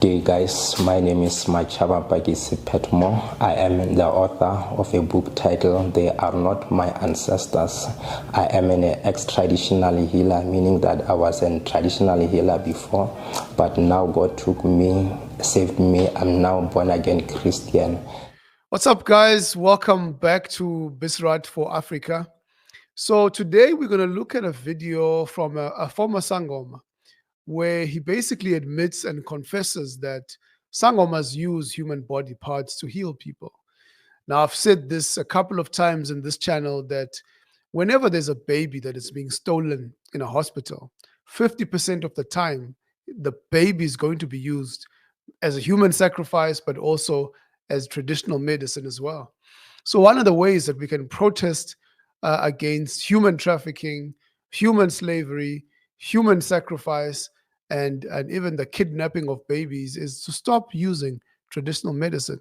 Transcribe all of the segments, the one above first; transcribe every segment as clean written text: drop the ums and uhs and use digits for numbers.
Hey guys, my name is Machaba Bagisi Petmo. I am the author of a book titled They Are Not My Ancestors. I am an ex-traditional healer, meaning that I was a traditional healer before, but now God took me, saved me. I'm now born again Christian. What's up, guys? Welcome back to Bisrat for Africa. So today we're going to look at a video from a former Sangoma, where he basically admits and confesses that Sangomas use human body parts to heal people. Now, I've said this a couple of times in this channel that whenever there's a baby that is being stolen in a hospital, 50% of the time, the baby is going to be used as a human sacrifice, but also as traditional medicine as well. So one of the ways that we can protest against human trafficking, human slavery, human sacrifice, and even the kidnapping of babies is to stop using traditional medicine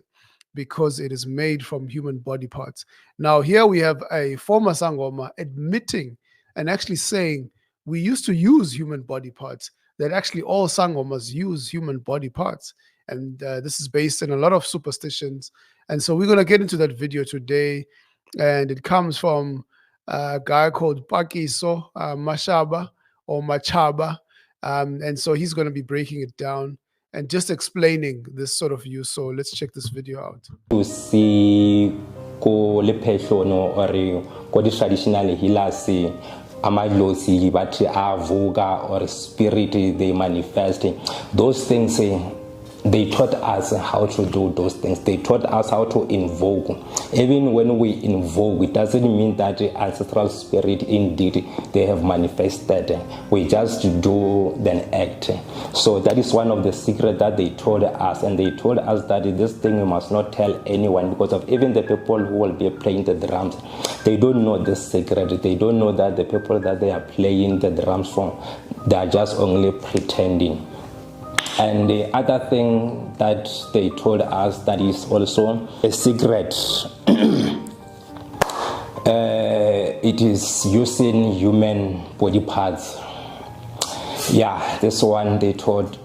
because it is made from human body parts. Now, here we have a former Sangoma admitting and actually saying we used to use human body parts, that actually all Sangomas use human body parts. And this is based on a lot of superstitions. And so we're going to get into that video today. And it comes from a guy called Pakiso Mashaba or Machaba. And so he's going to be breaking it down and just explaining this sort of use. So let's check this video out. To see ko le phehlono or ko di traditional healers amadlozi bathi avuka or spirit they manifest those things. They taught us how to do those things. They taught us how to invoke. Even when we invoke, it doesn't mean that the ancestral spirit indeed they have manifested. We just do the act. So that is one of the secrets that they told us. And they told us that this thing we must not tell anyone, because of even the people who will be playing the drums. They don't know this secret. They don't know that the people that they are playing the drums for, they are just only pretending. And the other thing that they told us that is also a secret, it is using human body parts. Yeah, this one they told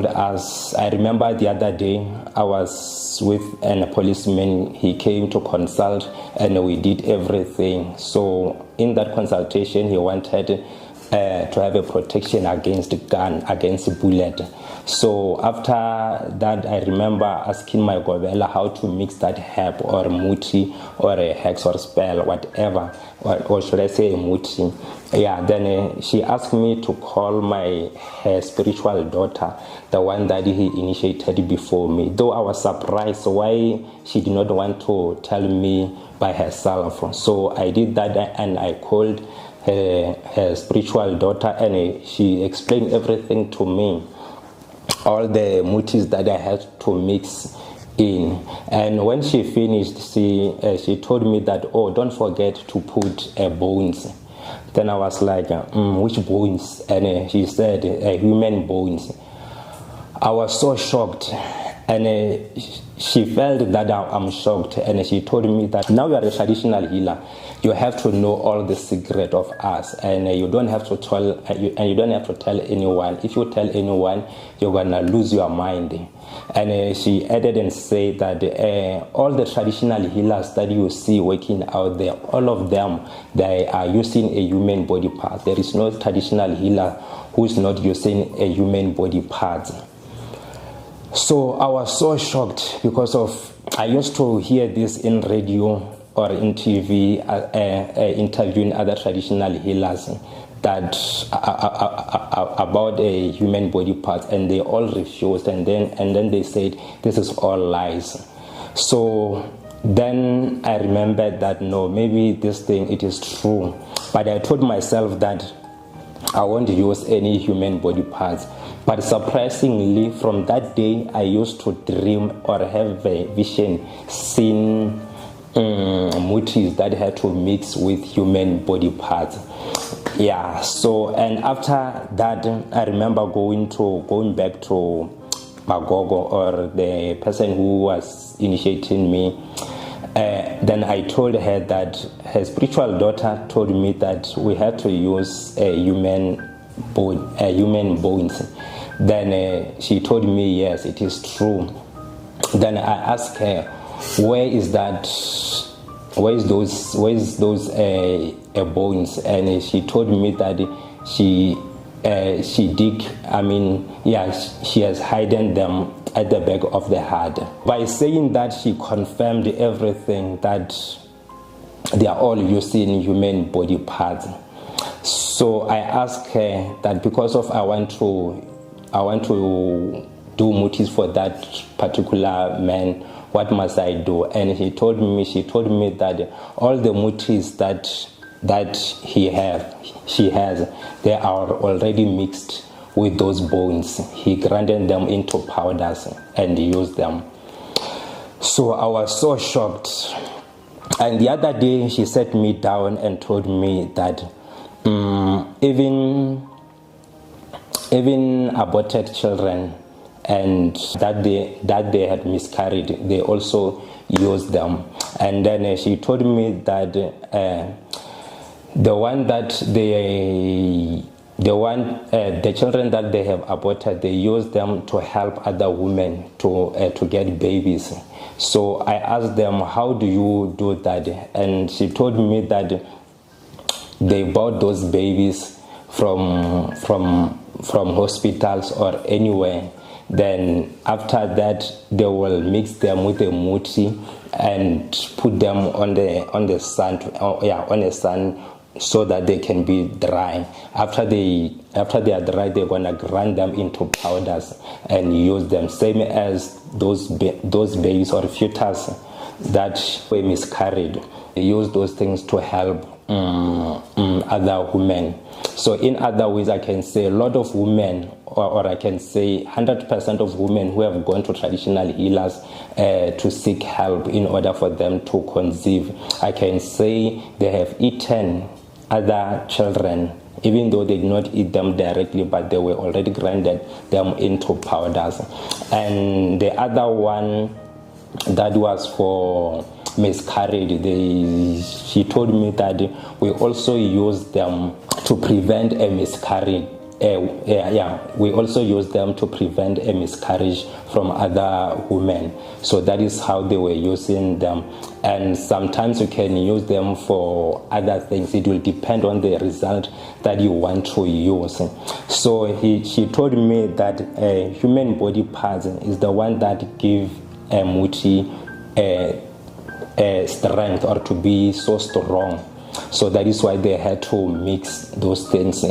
us. I remember the other day I was with a policeman. He came to consult and we did everything. So in that consultation he wanted to have a protection against gun, against bullet. So after that, I remember asking my Govela how to mix that herb or muti or a hex or spell, whatever, or should I say a muti. Yeah, then she asked me to call her spiritual daughter, the one that he initiated before me. Though I was surprised why she did not want to tell me by herself. So I did that and I called her spiritual daughter and she explained everything to me, all the mutis that I had to mix in. And when she finished, she told me that, oh, don't forget to put bones. Then I was like, which bones? And she said, human bones. I was so shocked. And she felt that I'm shocked, and she told me that now you are a traditional healer, you have to know all the secret of us, and you don't have to tell anyone. If you tell anyone, you're gonna lose your mind. And she added and said that all the traditional healers that you see working out there, all of them, they are using a human body part. There is no traditional healer who is not using a human body part. So I was so shocked because I used to hear this in radio or in TV, interviewing other traditional healers that about a human body part, and they all refused, and then they said this is all lies. So then I remembered that no, maybe this thing it is true, but I told myself that I won't use any human body parts. But surprisingly, from that day, I used to dream or have a vision, seeing mutis that had to mix with human body parts. Yeah, so, and after that, I remember going back to Magogo, or the person who was initiating me. Then I told her that her spiritual daughter told me that we had to use human bones, Then she told me, yes, it is true. Then I asked her, where is those bones? And she told me that she has hidden them at the back of the head. By saying that, she confirmed everything, that they are all using human body parts. So I asked her that because of I want to do mutis for that particular man, what must I do? And she told me that all the mutis that she has, they are already mixed with those bones. He grinded them into powders and used them. So I was so shocked. And the other day she sat me down and told me that even aborted children and that they had miscarried, they also use them. And then she told me that the children that they have aborted, they use them to help other women to get babies. So I asked them, how do you do that? And she told me that they bought those babies from hospitals or anywhere. Then after that, they will mix them with a muti and put them on the sun, so that they can be dry. After they are dry, they're gonna grind them into powders and use them, same as those babies or fetuses that were miscarried. They use those things to help other women. So in other ways, I can say a lot of women, or I can say 100% of women who have gone to traditional healers to seek help in order for them to conceive, I can say they have eaten other children, even though they did not eat them directly, but they were already grinded them into powders. And the other one that was for miscarriage, she told me that we also use them to prevent a miscarriage. We also use them to prevent a miscarriage from other women. So that is how they were using them. And sometimes you can use them for other things. It will depend on the result that you want to use. So she told me that human body parts is the one that give a muti strength, or to be so strong. So that is why they had to mix those things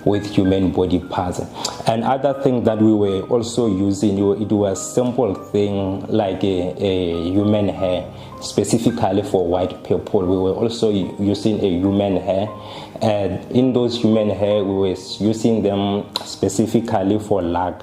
with human body parts. And other thing that we were also using, it was simple thing like a human hair, specifically for white people. We were also using a human hair. And in those human hair, we were using them specifically for luck.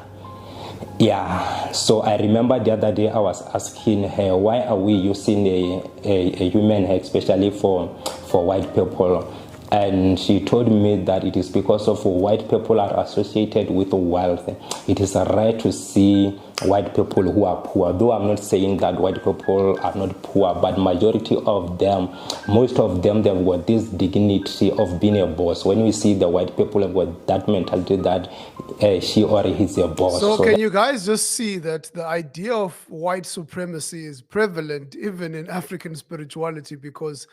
Yeah, so I remember the other day I was asking her, why are we using a human hair, especially for white people? And she told me that it is because of white people are associated with wealth. It is rare to see white people who are poor, though I'm not saying that white people are not poor, but majority of them, most of them, they've got this dignity of being a boss. When we see the white people have got that mentality that she or he is a boss. So can you guys just see that the idea of white supremacy is prevalent even in African spirituality? Because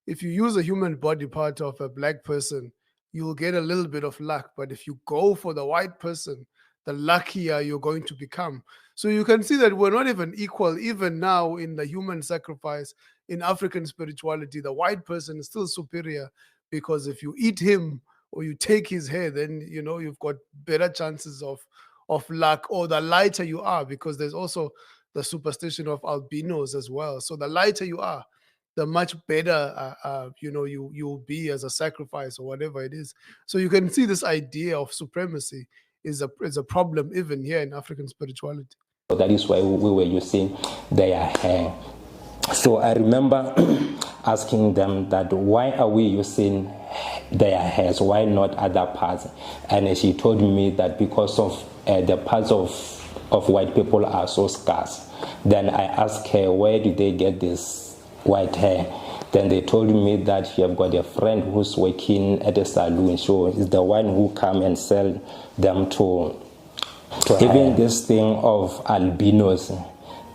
if you use a human body part of a black person, you'll get a little bit of luck. But if you go for the white person, the luckier you're going to become. So you can see that we're not even equal. Even now in the human sacrifice in African spirituality, the white person is still superior, because if you eat him or you take his hair, then you've got better chances of luck, or the lighter you are, because there's also the superstition of albinos as well. So the lighter you are, the much better you'll be as a sacrifice or whatever it is. So you can see this idea of supremacy is a problem even here in African spirituality. So that is why we were using their hair. So I remember asking them that, why are we using their hairs? Why not other parts? And she told me that because of the parts of white people are so scarce. Then I asked her, where do they get this white hair? Then they told me that she have got a friend who's working at a saloon. So he's the one who come and sell them to Even this thing of albinos,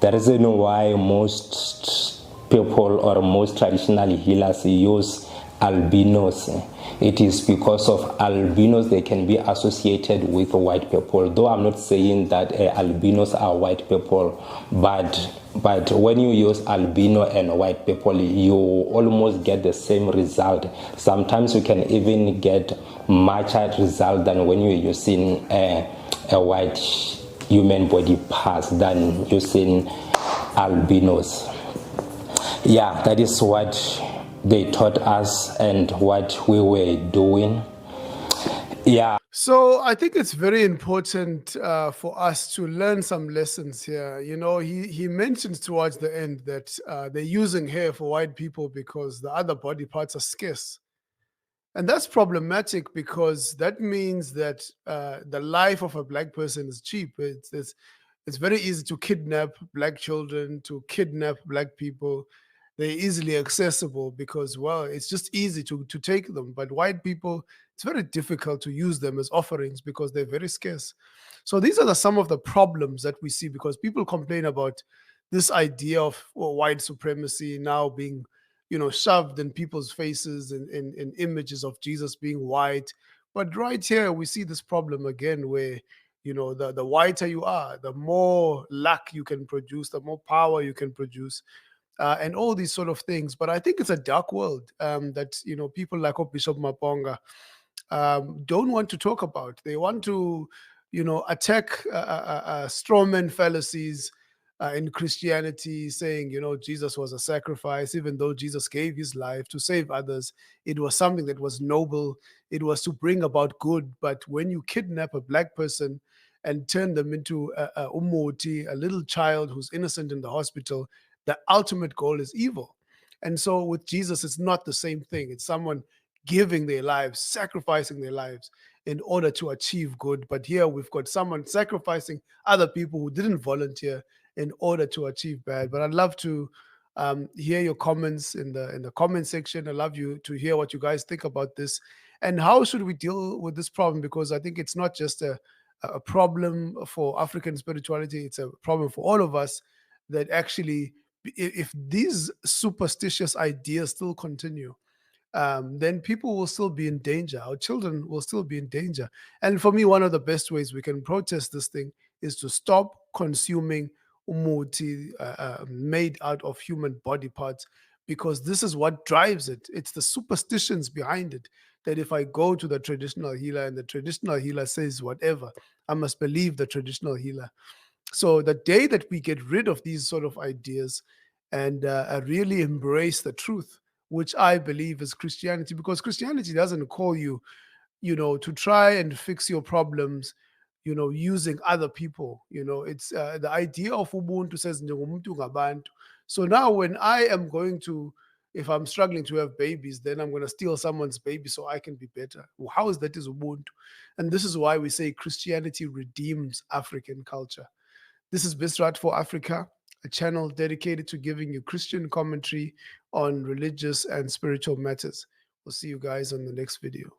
the reason why most people or most traditional healers use albinos, it is because of albinos, they can be associated with white people. Though I'm not saying that albinos are white people, but when you use albino and white people, you almost get the same result. Sometimes you can even get much result than when you're using a white human body parts than using albinos. Yeah, that is what they taught us and what we were doing. Yeah. So I think it's very important for us to learn some lessons here. You know, he mentions towards the end that they're using hair for white people because the other body parts are scarce. And that's problematic because that means that the life of a black person is cheap. It's very easy to kidnap black children, to kidnap black people. They're easily accessible because, well, it's just easy to take them. But white people, it's very difficult to use them as offerings because they're very scarce. So these are some of the problems that we see because people complain about this idea of white supremacy now being shoved in people's faces in images of Jesus being white. But right here, we see this problem again where, the whiter you are, the more luck you can produce, the more power you can produce, and all these sort of things. But I think it's a dark world that, people like Bishop Maponga don't want to talk about. They want to, attack strawman fallacies in Christianity, saying, Jesus was a sacrifice, even though Jesus gave his life to save others. It was something that was noble. It was to bring about good. But when you kidnap a black person and turn them into a umoti, a little child who's innocent in the hospital, the ultimate goal is evil. And so with Jesus, it's not the same thing. It's someone giving their lives, sacrificing their lives in order to achieve good. But here we've got someone sacrificing other people who didn't volunteer in order to achieve bad. But I'd love to hear your comments in the comment section. I'd love you to hear what you guys think about this and how should we deal with this problem, because I think it's not just a problem for African spirituality, it's a problem for all of us that actually if these superstitious ideas still continue, then people will still be in danger. Our children will still be in danger. And for me, one of the best ways we can protest this thing is to stop consuming umuti made out of human body parts, because this is what drives it. It's the superstitions behind it. That if I go to the traditional healer and the traditional healer says whatever, I must believe the traditional healer. So the day that we get rid of these sort of ideas and really embrace the truth, which I believe is Christianity, because Christianity doesn't call you, to try and fix your problems, using other people. It's the idea of Ubuntu says, "Njengomuntu ngabantu." So now when I am going to, if I'm struggling to have babies, then I'm going to steal someone's baby so I can be better. How is that is Ubuntu? And this is why we say Christianity redeems African culture. This is Bisrat for Africa, a channel dedicated to giving you Christian commentary on religious and spiritual matters. We'll see you guys on the next video.